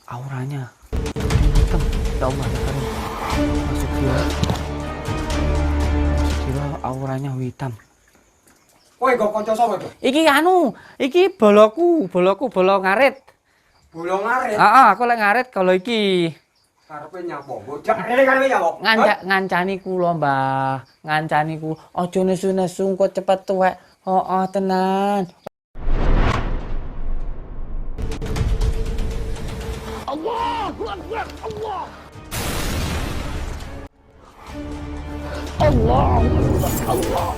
auranya hitam. Ya Allah, ya Karim. Masuk gila auranya hitam. Kowe nggo kanca sapa itu? Iki anu, iki bolok ngarit. Bolong ngarit. Aku lek ngarit kalau iki. Karepe nyapa? Bocah rene karepe nyapa? Ngancani kula, Mbah. Ngancani ku, aja nesu-nesu kok cepet tuwek. Heeh, tenan. Allahu Akbar, Allah. Allahu Akbar, Allah.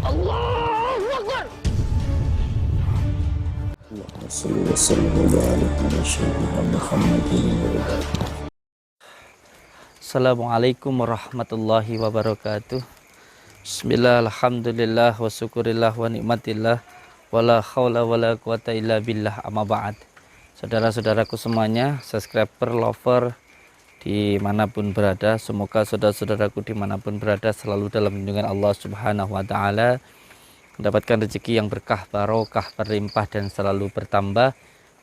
Allahu Akbar. Allahumma salli wa sallim wa barik ala sayyidina Muhammadin wa ala Assalamualaikum warahmatullahi wabarakatuh. Bismillah, alhamdulillah, wa syukurillah, wa nikmatillah, wala khawla wala quwata illa billah, amma ba'd. Saudara-saudaraku semuanya, subscriber, lover, dimanapun berada, semoga saudara-saudaraku dimanapun berada selalu dalam lindungan Allah subhanahu wa ta'ala, mendapatkan rezeki yang berkah, barokah, berlimpah dan selalu bertambah,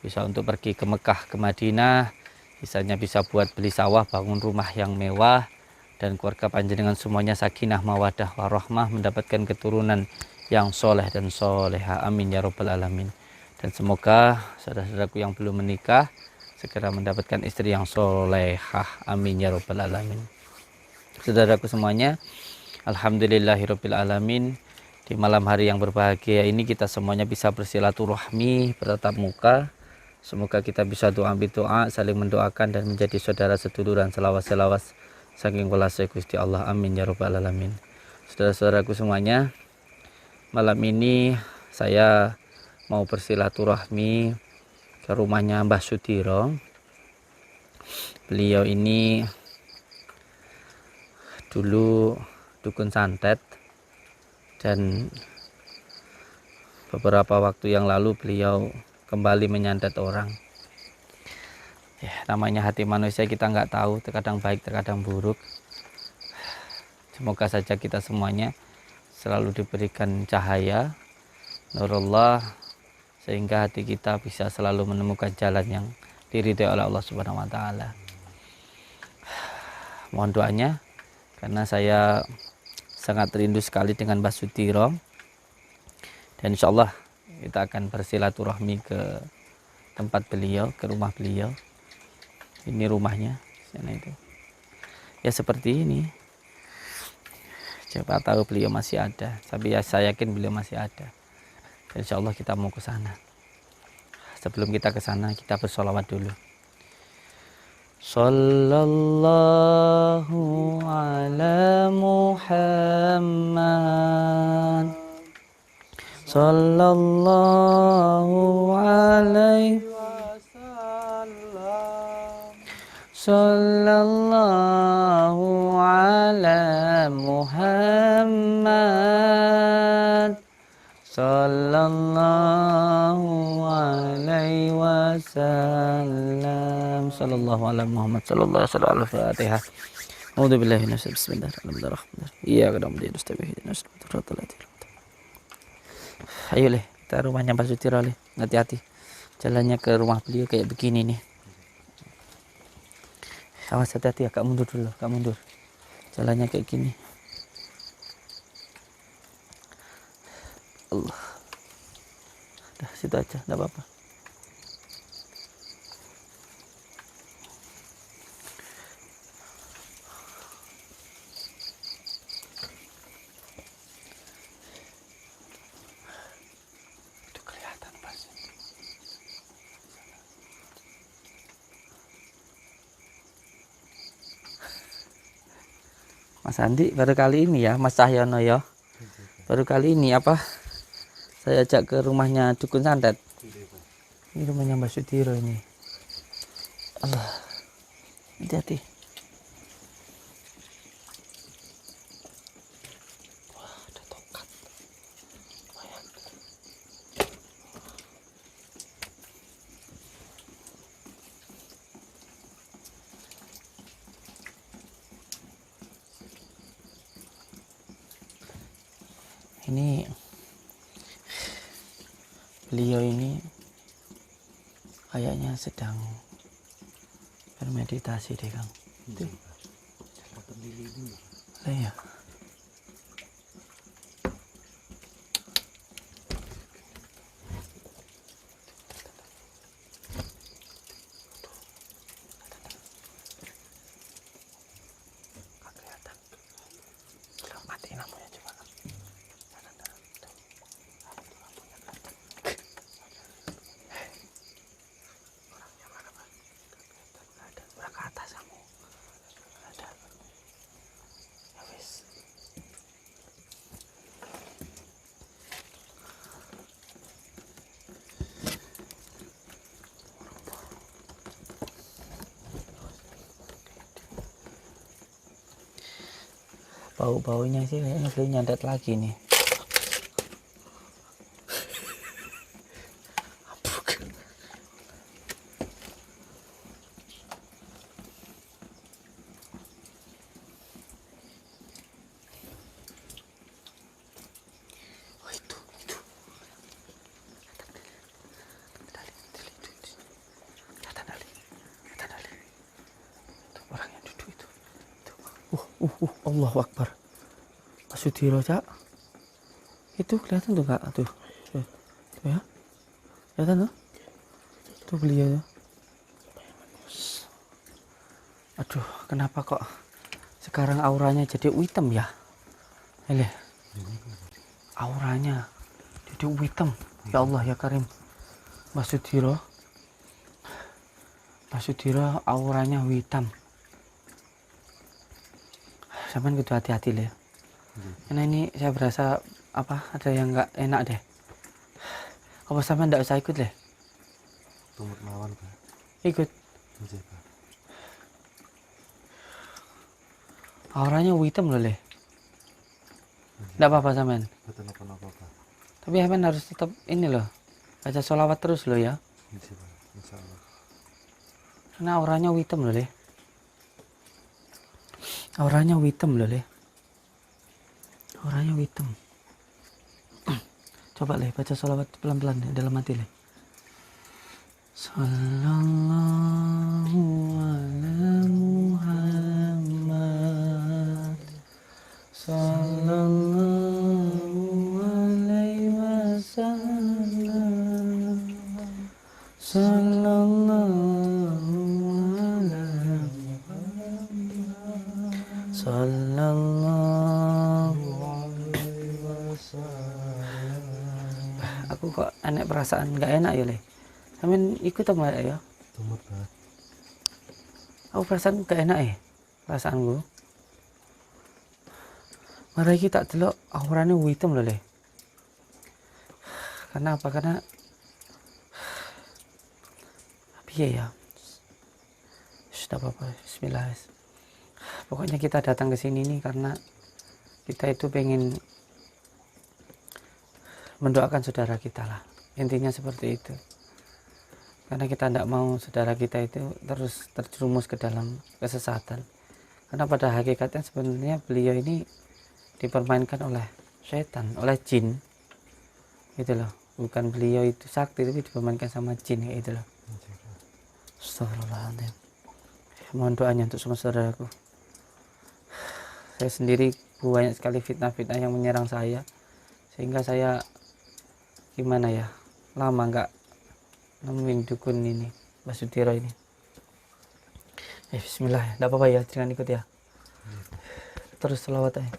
bisa untuk pergi ke Mekah, ke Madinah, misalnya bisa buat beli sawah, bangun rumah yang mewah, dan keluarga panjenengan semuanya sakinah, mawadah, warahmah, mendapatkan keturunan yang soleh dan soleha. Amin ya robbal alamin. Dan semoga saudara-saudaraku yang belum menikah segera mendapatkan istri yang solehah. Amin ya robbal alamin. Saudaraku semuanya, alhamdulillahirabbil alamin. Di malam hari yang berbahagia ini kita semuanya bisa bersilaturahmi, bertatap muka. Semoga kita bisa doa doa, saling mendoakan dan menjadi saudara seduluran selawas saking welasnya Gusti Allah. Amin ya robbal alamin. Saudara-saudaraku semuanya, malam ini saya mau bersilaturahmi ke rumahnya Mbah Sudiro. Beliau ini dulu dukun santet, dan beberapa waktu yang lalu beliau kembali menyantet orang. Ya, namanya hati manusia kita nggak tahu, terkadang baik, terkadang buruk. Semoga saja kita semuanya selalu diberikan cahaya nurullah, sehingga hati kita bisa selalu menemukan jalan yang diridhai oleh Allah Subhanahu wa taala. Mohon doanya karena saya sangat rindu sekali dengan Mbah Sudiro, dan insya Allah kita akan bersilaturahmi ke tempat beliau, ke rumah beliau. Ini rumahnya, sana itu. Ya seperti ini. Siapa tahu beliau masih ada. Tapi ya saya yakin beliau masih ada. Dan insya Allah kita mau ke sana. Sebelum kita ke sana, kita bersolawat dulu. Sallallahu ala Muhammad. Sallallahu alaihi wasallam. Sallallahu ala Muhammad. Sallallahu alaihi wasallam. Sallallahu ala Muhammad. Sallallahu alaihi wasallam. A'udzu billahi minasyaitonir rajim. Bismillahirrahmanirrahim. Iya, kadang dia ayo leh, kita rumahnya Pak Sudiro leh. Hati-hati. Jalannya ke rumah beliau kayak begini nih. Awas, hati-hati ya, Kak mundur dulu, Kak mundur. Jalannya kayak gini. Allah. Dah, situ aja, enggak apa-apa. Mas Andi, baru kali ini ya, Mas Cahyono ya. Baru kali ini apa? Saya ajak ke rumahnya dukun santet. Ini rumahnya Mbak Sudiro ini. Allah. Hati-hati. Wah, ada tongkat. Lumayan. Ini beliau ini kayaknya sedang bermeditasi deh Kang. Itu. Lah ya. Matiin lampunya coba. Udah ke atas kamu. Ada. Ya wis. Bau-baunya sih kayaknya belum nyantet lagi nih. Oh, itu. Kelihatan Ali. Itu orang yang duduk itu. Allahu Akbar. Pak Sudiro, Cak. Itu kelihatan tuh, Kak. Tuh ya. Kelihatan tuh? Tuh beliau tuh. Aduh, kenapa kok sekarang auranya jadi hitam ya? Eleh. Auranya jadi hitam. Ya Allah ya Karim. Pak Sudiro auranya hitam. Sampai gitu hati-hati lah ya. Karena ini saya berasa ada yang nggak enak deh. Apa sampai nggak usah ikut deh? Tumut mawon Pak. Ikut. Nggih Pak. Auranya hitam loh leh. Nggak apa-apa sampean. Betul napa-napa Pak. Tapi sampean harus tetap ini loh. Baca sholawat terus loh ya. Nggih Pak. Insyaallah. Karena auranya hitam loh leh. Auranya hitam loh leh. Auranya hitam. Coba leh baca sholawat pelan-pelan dalam hati leh. Sallallahu ala Muhammad. Sallallahu alaihi wasallam. Sallallahu ala Muhammad. Sallallahu alaihi wasallam. Aku kok aneh perasaan nggak enak ya leh. Amin ikut apa ya? Tumut Pak. Aku perasaan gak enak perasaanku. Mari kita delok aurane hitam lho le. Karena apa? Karena piye ya? Sudah apa-apa. Bismillah. Pokoknya kita datang ke sini nih karena kita itu pengen mendoakan saudara kita lah. Intinya seperti itu. Karena kita tidak mau saudara kita itu terus terjerumus ke dalam kesesatan. Karena pada hakikatnya sebenarnya beliau ini dipermainkan oleh setan, oleh jin. Gitu loh. Bukan beliau itu sakti, tapi dipermainkan sama jin gitu loh. Astagfirullahaladzim. Mohon doanya untuk semua saudaraku. Saya sendiri banyak sekali fitnah-fitnah yang menyerang saya. Sehingga saya gimana ya, lama nggak nemuin dukun ini, Pak Sudiro ini. Bismillah, tidak apa-apa ya, jangan ikut ya. Terus selawat aja.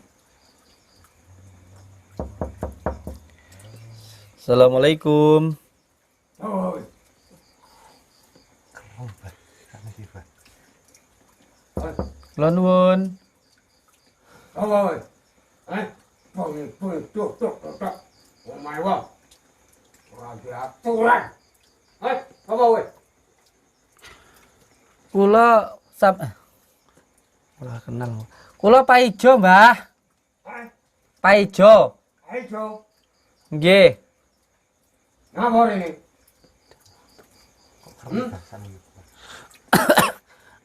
Assalamualaikum. Oh, Oh Pak. Kami iki Pak. Kula nuwun. oh, tuk. Oh my God. Lagi aturan. Apa weh? Kula kula kenal. Kula Pak Ijo, Mbah. Pak Ijo. Ayo, Nggih. ngapa ini?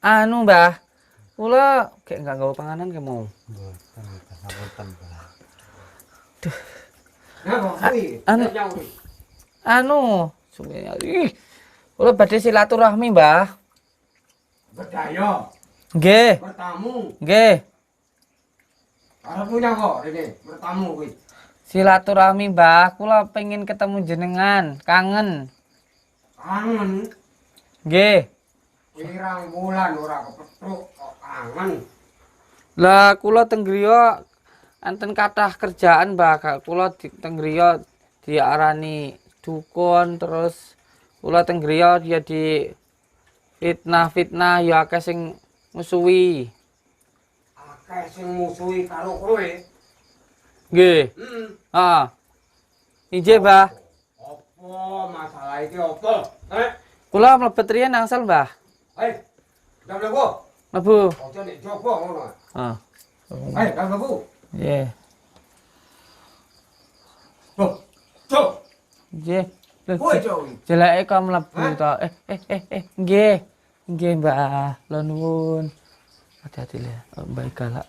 Anu, Mbah. Kula kayak enggak gawe panganan ke mau. Mboten ngapunten Pak. Ngapa? Anu. Anu, sebenarnya Kula badhe silaturahmi, Mbah. Berdaya. Nggih, Bertamu. nggih. Arep punya kok rene bertamu kuwi. Silaturahmi, Mbah. Kula pengen ketemu jenengan, kangen. Kangen. Nggih. Pirang bulan ora kepethuk kok kangen. Lah kula teng griya enten kathah kerjaan, Mbah. Kula teng griya diarani dukun terus kula teng griya dia di fitnah-fitnah ya akeh sing musuhi. Akeh sing musuhi karo kowe. Nggih. Heeh. Ah. Injih, Mbah. Apa masalah iki apa? Kula mlebet riyen angsal, Mbah. Hei, jam lebu. Mlebu. Aja nek jopo ngono. Ah. Hei, jam lebu. Nggih. Tuh. Tuh. Nggih. Lho, Kowe jauh. jeleke kok mlebu Hah? to. Nggih. Nggih, Mbah. Kula nuwun. Hati-hati le, Mbah galak.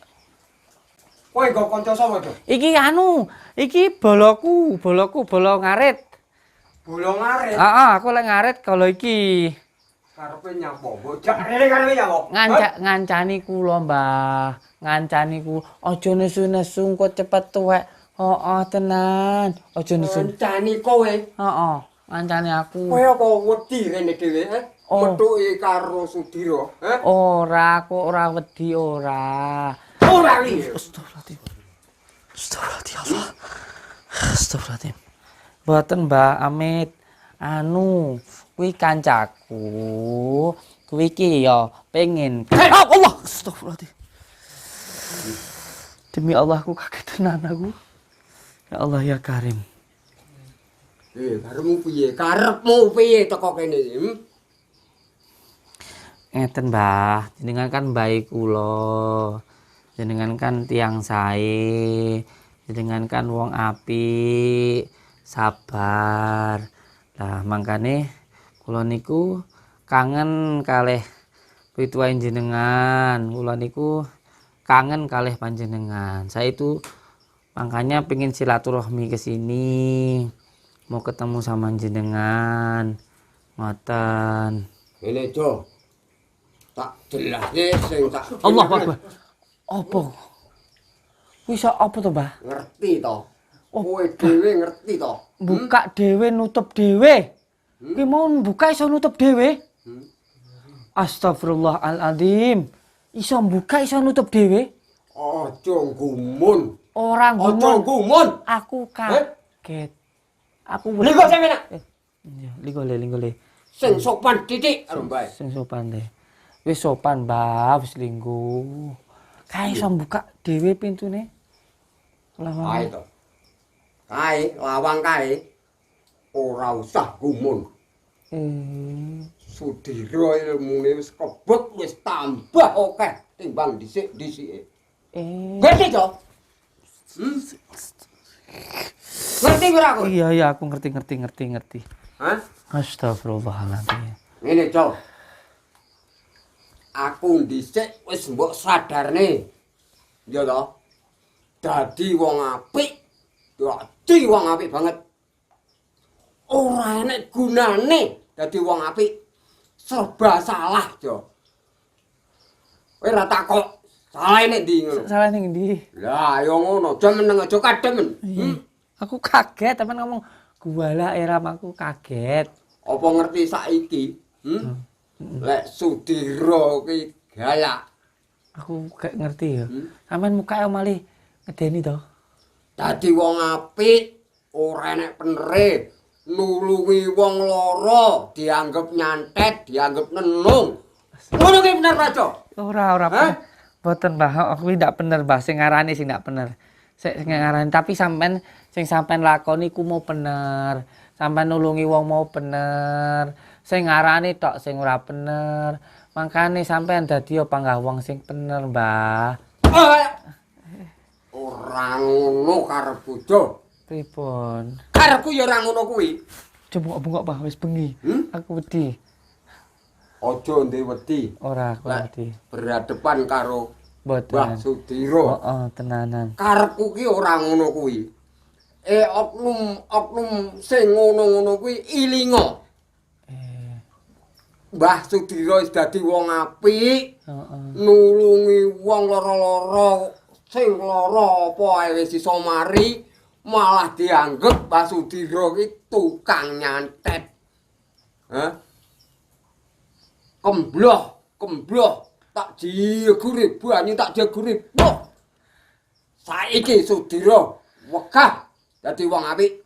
Kowe kok kanca sapa to? Iki boloku, bolo ngarit. Bolong arit. Heeh, aku lek ngarit kalau iki. Karepe nyapa? Bocah rene karepe nyapa? Ngancani kula, Mbah. Ngancani ku aja nesu-nesu kok cepet tuwek. Heeh, tenan. Aja nesu. Ngancani kowe. Heeh, ngancani aku. Kowe apa wedi rene dhewe, Oh. Methuke karo Sudira, Ora, aku ora wedi ora. Ora iki. Astagfirullahaladzim. Astagfirullahaladzim Allah. Astagfirullahaladzim. Mboten, Mbak Amit. Anu, kuwi kancaku. Kuwi iki ya pengen. Allah, astagfirullahaladzim. Demi Allah aku kaget tenan aku. Ya Allah ya Karim. Karepmu piye? Karepmu piye teko kene? Ngeten, Mbah, jenengan kan baik kula. Jenengan kan tiang sae. Jenengan kan wong apik, sabar. Lah mangkane kula niku kangen kalih pituwahe jenengan. Kula niku kangen kalih panjenengan. Saya itu makanya pengen silaturahmi ke sini. Mau ketemu sama jenengan. Ngoten. Ngene, Jo. Tak jelase sing tak Allah Akbar. Apa? Wis apa to, Mbah? ngerti to. Kowe dhewe ngerti to. Buka dhewe nutup dhewe. Ki mau buka iso nutup dhewe. Astagfirullahaladzim. Iso buka iso nutup dhewe. Aja gumun. Orang Aja gumun. gumun. Aku kaget. Aku Linggo sampeyan. Iya, linggole. Sing sopan titik karo mbae. Sing sopan deh. Wis sopan, Mbah, wis linggo. Kae iso buka dhewe pintune. Kae to. Kae lawang kae ora usah gumun. Sudira ilmune wis kebek wis tambah akeh timbang dhisik-dhisike. Ngerti to? Ngerti ora kowe? Iya, aku ngerti. Hah? Astagfirullahaladzim. Ngene, Cok. Aku dhisik wis mbok sadarne. Ya to. Dadi wong apik. Dadi wong apik banget. Ora enek gunane dadi wong apik. Serba salah, Jo. Kowe ora takok salah nek ndi ngono. Salah ning ndi? Lah, ya ngono, aja meneng aja kademen. Aku kaget, teman ngomong guala eram aku kaget. Apa ngerti saiki? Lek Sudira ki galak. Aku gak ngerti ya. Sampeyan mukae malih ngedeni to. Dadi wong apik, ora enek penere. Nulungi wong lara, dianggep nyantet, dianggep nenung. Ngono ki bener, Pak Jo? Ora. Mboten, Mbah. Aku ndak bener, Mbah. Sing ngarani sing ndak bener. Sing ngarani tapi sampean sing sampean lakoni ku mau bener. Sampean nulungi wong mau bener. Sing ngarani tok sing ora bener. Mangkane sampean dadi panggah wong sing bener, Mbah. Ora ngono karepku, Jo. Pripun? Karepku ya ora ngono kuwi. Coba bengok, Mbah, wis bengi. Aku wedi. Aja ndek wedi. Ora aku wedi. Berhadapan karo Mbah Mboten. Sudira. Heeh, tenanan. Karepku ki ora ngono kuwi. Oknum sing ngono-ngono kuwi ilinga. Mbah Sudira wis dadi wong apik. Heeh. Nulungi wong lara-lara sing lara apa ae wis iso mari malah dianggep Mbah Sudira ki tukang nyantet. Hah? Kembloh tak jeguri banyu tak jeguri. Boh. Saiki Sudira wegah dadi wong apik.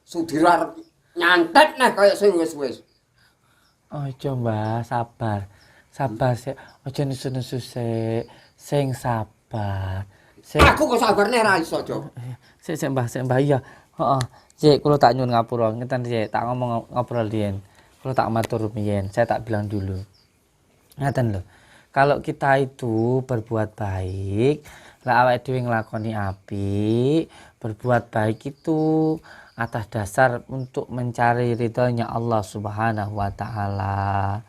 Sudira arep nyantet neh kaya sing wis-wis. Ojo Mbah, sabar. Sabar sik. Ojo nesu-nesu sing sabar. Sik. Aku kok saberne ra iso, Jo. Sik Mbah iya. Heeh. Sik kula tak nyuwun ngapura. Ngeten sik tak ngomong ngobrol riyen. Kula tak matur riyen. Saya tak bilang dulu. Ngeten lho. Kalau kita itu berbuat baik, lah awake dhewe nglakoni apik, berbuat baik itu atas dasar untuk mencari ridhonya Allah Subhanahu wa taala.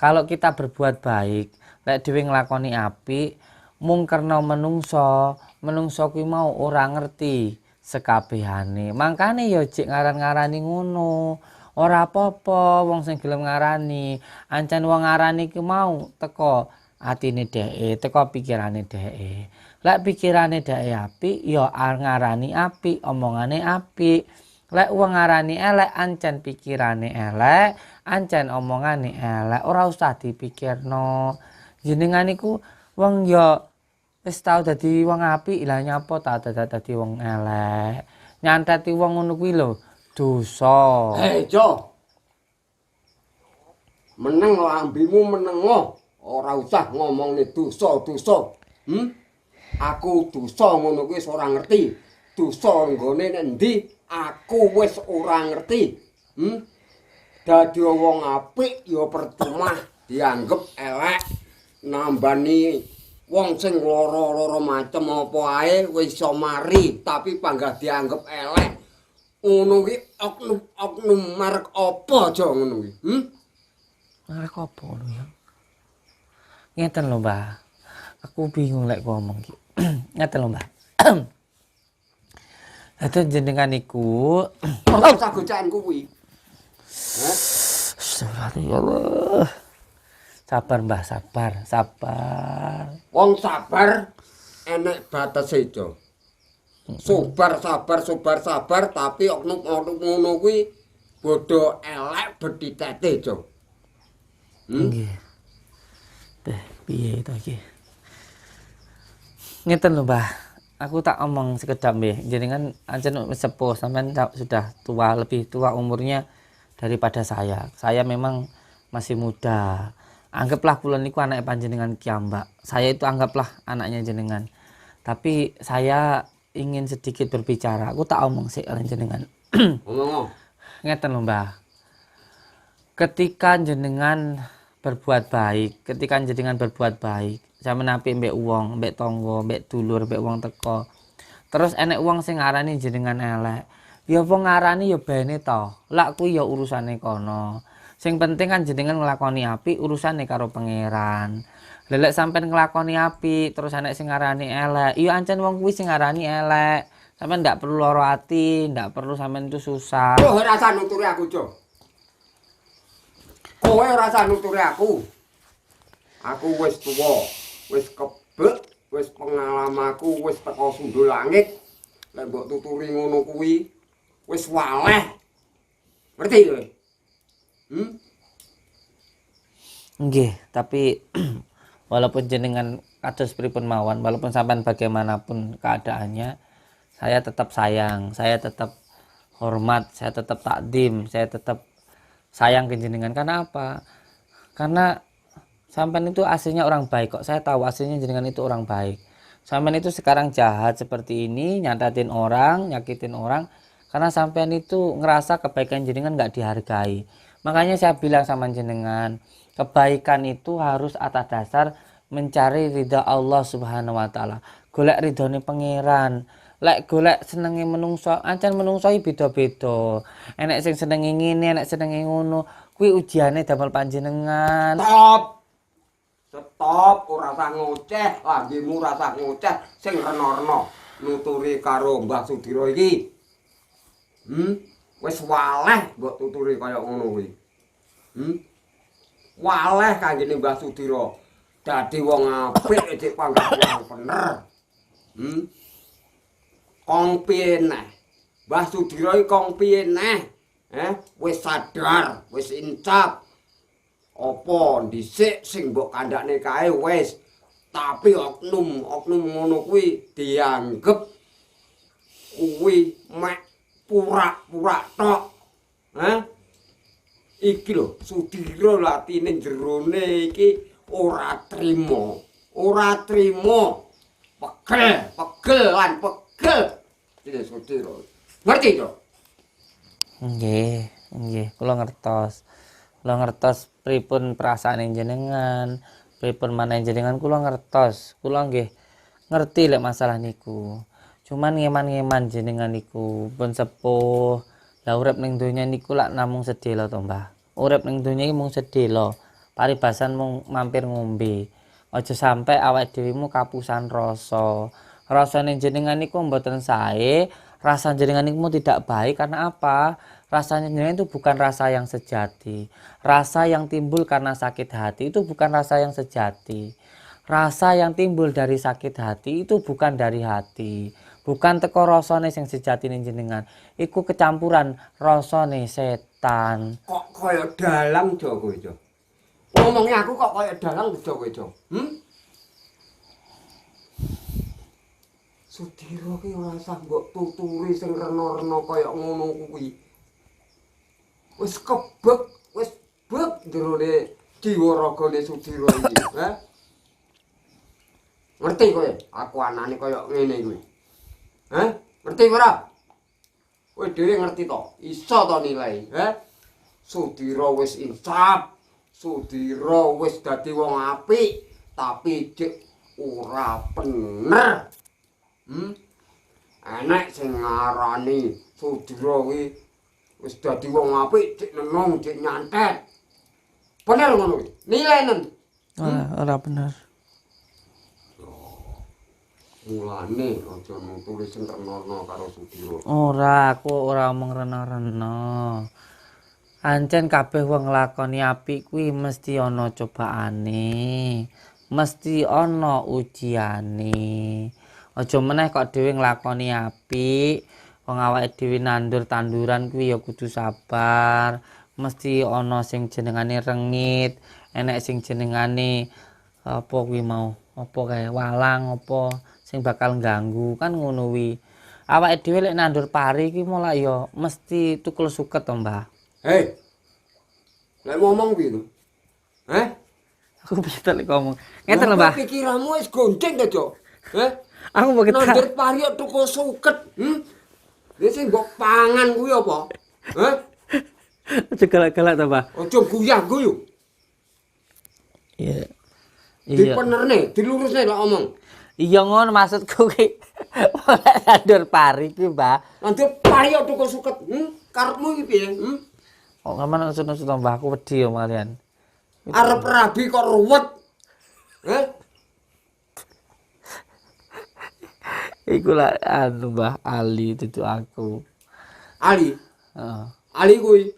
Kalau kita berbuat baik, lek dhewe nglakoni apik, mung karena menungso kuwi mau ora ngerti sekabehane. Mangkane ya jek ngaran-ngarani ngono. Ora apa-apa wong sing gelem ngarani. Ancen wong ngarani ki mau teko atine dheke, teko pikirane dheke. Lek pikirane dheke apik, ya ngarani apik, omongane apik. Lek wong ngarani elek, ancen pikirane elek, ancen omongane elek, ora usah dipikirno. Jenengan iku wong ya wis tau dadi wong apik, lha nyapa ta dadi wong elek. Nyanteti wong ngono kuwi lho dosa. Jo. Meneng lambimu menengo, ora usah ngomongne dosa-dosa. Aku dosa ngono kuwi wis ora ngerti. Dosa nggone endi? Aku wis ora ngerti. Dadi wong apik ya percuma dianggep elek. Nambani wong sing lara-lara macem apa ae wis iso mari, tapi panggah dianggep elek. Ngono kuwi oknum merek apa aja ngono kuwi? Merek apa ngono ya? Ngeten lho, Mbah. Aku bingung lek ngomong ki. Ngeten lho, Mbah. Itu jenengan iku Ora usah gocakan kuwi. Astagfirullah. Sabar, Mbah, sabar. Wong sabar enek batese, Jo. Sabar, tapi oknum ngono kuwi bodho elek beditete, Jo. Nggih. Teh, piye ta iki? Ngeten lho, Mbah. Aku tak omong sekedap nggih. Jenengan ancen sepuh, sampean sudah tua, lebih tua umurnya daripada saya. Saya memang masih muda. Anggaplah kula niku anak panjenengan kiambak. Saya itu anggaplah anaknya jenengan. Tapi saya ingin sedikit berbicara. Aku tak omong sik kalian jenengan. Ngomong. Ngeten lho, Mbah. Ketika jenengan berbuat baik, sampeyan apik mbek wong, mbek tangga, mbek dulur, mbek wong teko. Terus enek wong sing ngarani jenengan elek. Ya wong ngarani ya bene to. Lak kuwi ya urusane kono. Sing penting kan jenengan nglakoni apik urusane karo pangeran. Lelek sampean nglakoni apik terus enek sing ngarani elek, ya ancen wong kuwi sing ngarani elek. Sampean ndak perlu lara ati, ndak perlu sampean itu susah. Kowe ora usah nuturi aku, Jo. Kowe ora usah nuturi aku. Aku wis tuwa, wis kebek, wis pengalamanku wis teko sundul langit. Lek mbok tuturi ngono kuwi wis waleh. Ngerti kowe? Nggih, tapi walaupun jenengan kados pripun mawon, walaupun sampean bagaimanapun keadaannya, saya tetap sayang, saya tetap hormat, saya tetap takdim, saya tetap sayang ke jenengan. Karena apa? Karena sampean itu aslinya orang baik kok. Saya tahu aslinya jenengan itu orang baik. Sampean itu sekarang jahat seperti ini, nyantatin orang, nyakitin orang, karena sampean itu ngerasa kebaikan jenengan nggak dihargai. Makanya saya bilang sama jenengan, kebaikan itu harus atas dasar mencari ridha Allah Subhanahu wa taala. Golek ridhone pangeran. Lek golek senenge menungso, ancen menungso iki beda-beda. Enek sing senenge ngene, enek senenge ngono. Kuwi ujiane damel panjenengan. Stop, ora usah ngoceh, lambimu ora usah ngoceh sing rena-rena nuturi karo Mbah Sudira iki. Wis waleh mbok tuturi kaya ngono kuwi. waleh kanggene Mbah Sudira. Dadi wong apik cek panggawean bener. Kong piye neh? Mbah Sudira iki kong piye neh? Wis sadar, wis incap. Apa dhisik sing mbok kandhakne kae wis, tapi oknum ngono kuwi dianggep kuwi mek pura-pura tok. Iki lho Sudira latine jerone iki ora trima. Pegel lan pegel. Iki Sudira. Ngerti to? Nggih, kula ngertos. Kula ngertos pripun perasaane jenengan, pripun maneh jenengan kula ngertos. Kula nggih ngerti lek masalah niku. Cuman ngeman-ngeman jenengan niku pun sepuh. Lah urip ning donya niku lak namung sedhela to, Mbah. Urip ning donya iki mung sedhela. Paribasan mung mampir ngombe. Aja sampai awake dhewemu kapusan rasa. Rasane jenengan niku mboten sae, rasa jenengan niku tidak baik karena apa? Rasanya jenengan itu bukan rasa yang sejati. Rasa yang timbul karena sakit hati itu bukan rasa yang sejati. Rasa yang timbul dari sakit hati itu bukan dari hati. Bukan teko rasane sing sejati ning jenengan. Iku kecampuran rasane setan. Kok kaya dalang jo kowe jo. Ngomongnya aku kok kaya dalang jo kowe jo. Sudira ki ora usah mbok tuturi sing rena-rena kaya ngono kuwi. Wis kebek, wis bek jerone jiwa ragane Sudira iki, Ngerti kowe? Aku anane kaya ngene kuwi. Ngerti ora? Kowe dhewe ngerti to? Iso to nilai, Sudira wis insaf. Sudira wis dadi wong apik, tapi cek ora bener. Enek sing ngarani Sudira kuwi wis dadi wong apik, cek nenong, cek nyantet. Bener ngono kuwi. Nilainen. Ora bener. Mulane aja nutulis sing rena karo Sudira. Ora, aku ora omong rena-rena. Ancen kabeh wong nglakoni apik kuwi mesti ana cobaane. Mesti ana ujiane. Aja meneh kok dhewe nglakoni apik, wong awake dhewe nandur tanduran kuwi ya kudu sabar. Mesti ana sing jenengane rengit, enek sing jenengane apa kuwi mau? Apa kae walang apa sing bakal ganggu kan ngono kuwi. Awake dhewe lek nandur pari iki mulai ya mesti tukul suket to, Mbah. Hei. Lek ngomong piye to? Aku piye to lek ngomong. Ngeten lho, Mbah. Pikiranmu wis gonceng to, Jo. Aku mau nandur pari kok tukul suket. Lha sing mbok pangan kuwi apa? Aja galak-galak to, Mbah. Aja guyah-guyu. Iya. Dipenerne, dilurusne lek omong. Iya ngono maksudku ki. Ora nandur pari ki, Mbah. Nandur pari kok tukul suket. Karepmu iki piye? Kok ngaman usun-usun to, Mbah, aku wedi yo malian. Arep rabi kok ruwet. Iku lah anu Mbah Ali itu aku. Ali. Heeh. Ali kuwi.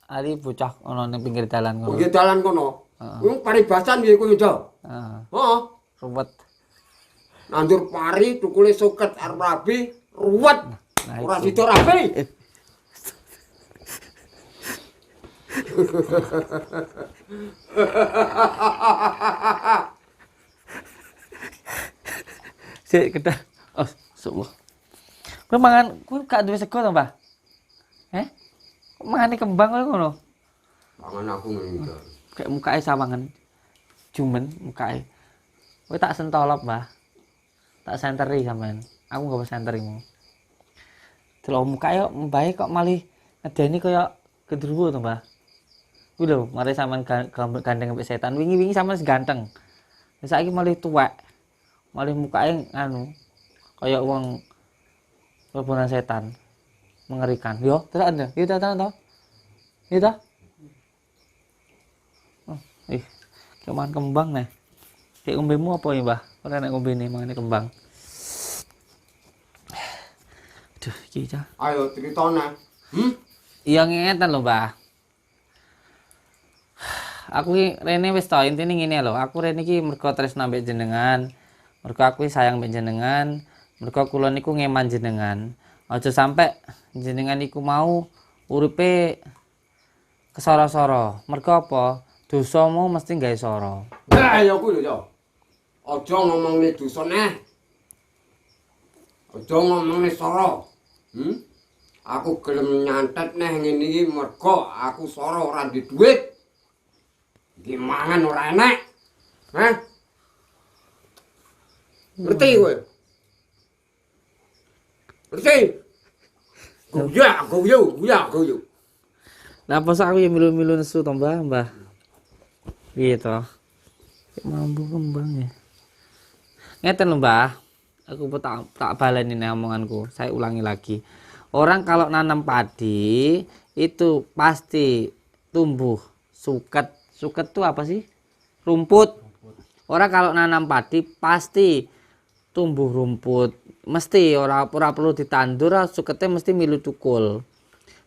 Ali bocah ana ning pinggir dalan ngono. Pinggir dalan kono. Kuwi paribasan piye kuwi, Jo? Heeh. Ruwet. Nandur pari tukule suket arep rabi ruwet. Ora sida rabi. Sik kedah. Oh, subhanallah. Kowe mangan kowe gak duwe sego to, Mbah? Kok mangane kembang kowe ngono? Mangan aku ngene. Kayak mukake sawangan. Jumen mukake. Kowe tak sentolop, Mbah. Tak senteri sampean. Aku gak senterinmu. Delok mukake kok mbae kok malih ngedeni kaya gendruwo to, Mbah. Kuwi lho, mari sampean gandeng mbek setan. Wingi-wingi sampean ganteng. Saiki malih tuwek. Malih mukake anu kaya wong leponan setan. Mengerikan. Yo, tenan ya. Yo tenan to. Yo ta? Oh, keman kembang nih. Kayak umbemu apa ya, Mbah? Ora nek ngombe ne mangane kembang. Aduh, iki cah. Ayo critane. Iya ngeten lho, Mbah. aku ki rene wis to intine ngene lho, aku rene iki mergo tresno mbek jenengan. Mergo aku sayang mbek jenengan, mergo kula niku ngeman jenengan. Aja sampe jenengan iku mau uripe kesara-sara. Mergo apa? Dosamu mesti gawe sara. Lah ya kuwi lho ya. Aja ngomongne dosa neh. Aja ngomongne sara. Aku gelem nyantet neh ngene iki mergo aku sara ora duwe duit. Iki mangan ora enek. Hah? Ngerti kowe? Ngerti? Guyu. Lah apa sak aku ya milu-milu nesu to, Mbah? Piye to? Mampu kembang ya. Ngeten lho, Mbah. Aku tak baleni nih omonganku. Saya ulangi lagi. Orang kalau nanam padi itu pasti tumbuh suket. Suket itu apa sih? Rumput. Orang kalau nanam padi pasti tumbuh rumput. Mesti ora perlu ditandur, suketnya mesti milu tukul.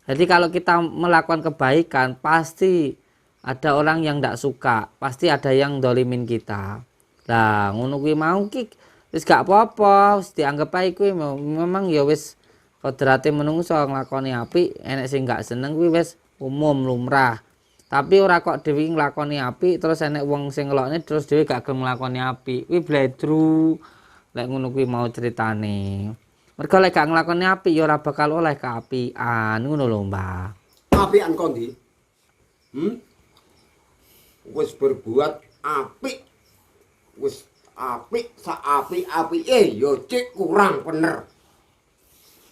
Jadi kalau kita melakukan kebaikan pasti ada orang yang tidak suka, pasti ada yang dolimin kita. Lah ngono kuwi mau ki wis gak apa-apa, wis dianggap ae kuwi memang ya wis kodrate menungso nglakoni apik, enek sing gak seneng kuwi wis umum lumrah. Tapi ora kok dhewe nglakoni apik terus enek wong sing ngelokne terus dhewe gak gelem nglakoni apik. Kuwi bledru. Lek ngono kuwi mau ceritane. Mergo lek gak nglakoni apik ya ora bakal oleh keapian ngono lho, Mbah. Apian kok ndi? Wis berbuat apik. Wis apik sak apik-apike ya cek kurang bener.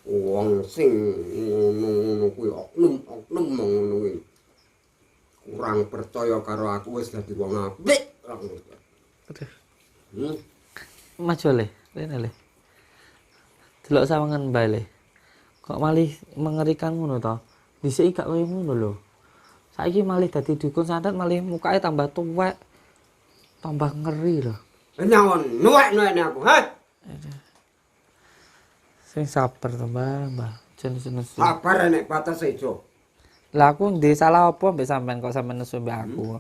Wong sing ngono kuwi oknum ngono kuwi. Kurang percaya karo aku wis dadi wong apik. Maju le, rene le. Delok sawangan bae le. Kok malih mengerikan ngono to? Dhisik gak koyo ngono lho. Saiki malih dadi dukun santet malih mukake tambah tuwek. Tambah ngeri lho. Nyawon nuwek-nuwekne aku, ha? Sing sabar to, Mbah. Jen-jen nesu. Sabar nek batas ijo. Lah aku ndek salah apa mbek sampean kok sampean nesu mbek aku.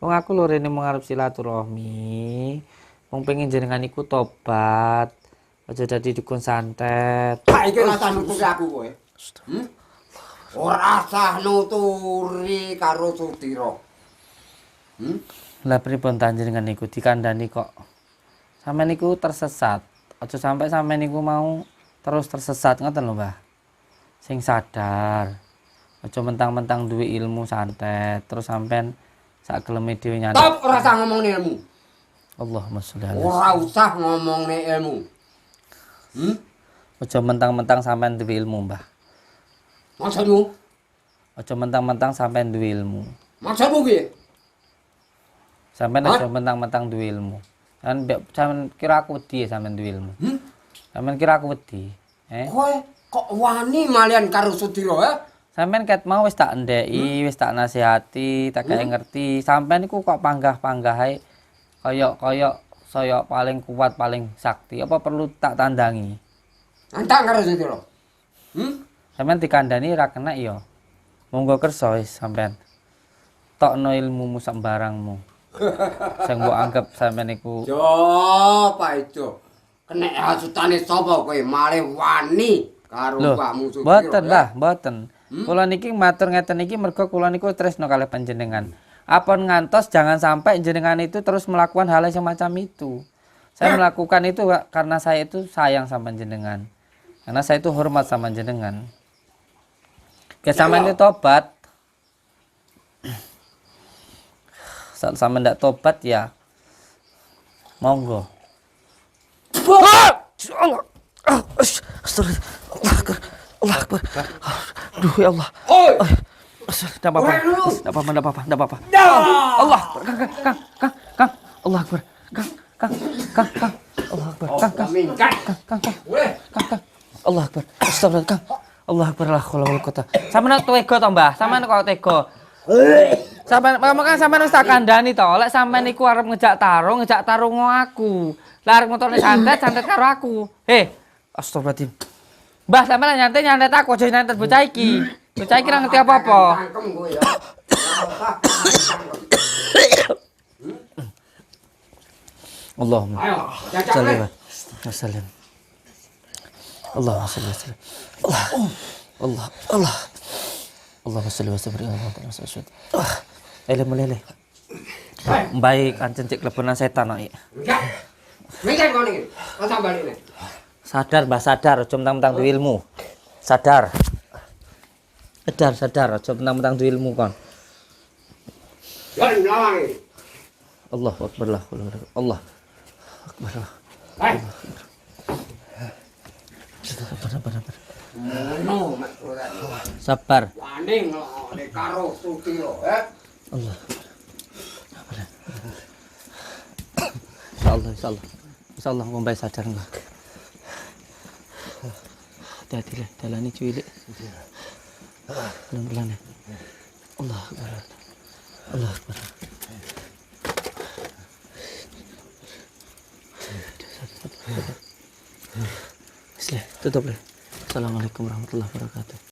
Wong aku lho rene mengarep silaturahmi. Wong pengen jenengan iku tobat. Aja dadi dukun santet. Saiki rasa nuturi aku kowe. Ora sah nuturi karo Sudira. Lah pripun panjenengan niku dikandani kok. Sampeyan niku tersesat. Aja sampai sampeyan niku mau terus tersesat ngoten lho, Mbah. Sing sadar. Aja mentang-mentang duwe ilmu santet terus sampeyan sak geleme dhewe nyanyi. Top ora usah ngomongne ilmu. Allahumma sholli ala. Ora usah ngomongne ilmu. Aja mentang-mentang sampeyan duwe ilmu, Mbah. Maksudmu? Aja mentang-mentang sampeyan duwe ilmu. Maksudmu piye? Sampeyan aja mentang-mentang duwe ilmu. Sampeyan kira aku wedi ya sampeyan duwe ilmu. Sampeyan kira aku wedi. Kowe kok wani malian karo Sudira, ha? Sampeyan ket mau wis tak ndeki, wis tak nasihati, tak gawe ngerti. Sampeyan iku kok panggah-panggah ae kaya saya paling kuat, paling sakti. Apa perlu tak tandangi? Antang karo Sudira. Sampeyan dikandani ora kena ya. Monggo kersa wis sampeyan. Tokno ilmumu sembarangmu. Sing mbok anggap sampeyan iku Yo, Pak Ijo. Kenek hasutane sapa kowe malih wani karo mbahmu Sudira. Mboten, Mbah, mboten. Kula niki matur ngeten iki mergo kula niku tresno kalih panjenengan. Apun ngantos jangan sampai jenengan itu terus melakukan hal yang semacam itu. Saya melakukan itu karena saya itu sayang sama jenengan. Karena saya itu hormat sama jenengan. Sampeyan itu tobat. Saat sampeyan ndak tobat ya monggo. Allah. Astagfirullah. Allah Akbar. Aduh ya Allah. Oi. Enggak apa-apa. Enggak apa-apa. Allah Akbar. Kang. Allah Akbar. Kang. Allah Akbar. Kang. Allah Akbar. Astagfirullah, Kang. Allah Akbar la haula wala quwata. Sampeyan tega to, Mbah? Sampeyan kok tega? Sampeyan wis tak kandhani to. Lek sampeyan niku arep ngejak tarung aku. Lah arep motone santet karo aku. Astagfirullahaladzim. Mbah sampeyan nyantet aku aja nyantet bocah iki. Bocah iki ora ngerti apa-apa. Allahumma Ayo, jajak salli nih. wa sallim. Allahumma salli wa sallim. Allah. Allahumma salli wa sallim. Mulai. Baik ancen cek kelebihan setan oi. Enggak. Mikir kau nih. Kau tambah ini. Sadar Mbah, sadar, aja mentang-mentang duwe ilmu. Sadar. Sadar, aja mentang-mentang duwe ilmu kon. Jangan melawan ini. Allahu akbar, Allah akbar. Hai. Sabar. Mono mek ora. Sabar. Wani ngelone karo Sutiro, Allah. Insyaallah ngombe sadar enggak. Hati-hati lah, dalane cilik. Pelan-pelan ya. Allah akbar. Tutup. Assalamualaikum warahmatullahi wabarakatuh.